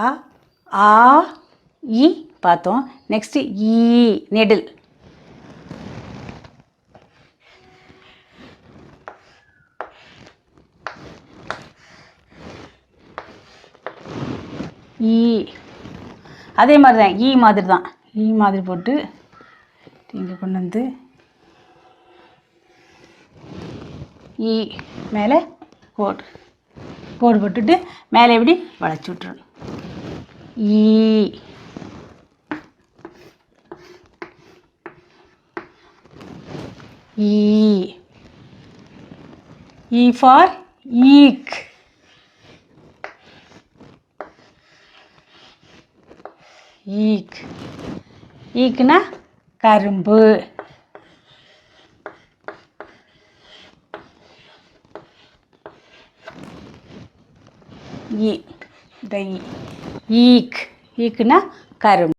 அ ஆ இ பார்த்தோம். நெக்ஸ்ட்டு ஈ நெடில். ஈ அதே மாதிரி தான், ஈ மாதிரி தான். ஈ மாதிரி போட்டு இங்கே கொண்டு வந்து ஈ மேலே கோடு போட்டுட்டு மேலே எப்படி வளைச்சி விட்டுறணும். ஈ ஈ ஈ ஃபார் ஈக். ஈக் ஈக்குனா கரும்பு. ஈ ஈக் ஈக்குனா கரும்பு.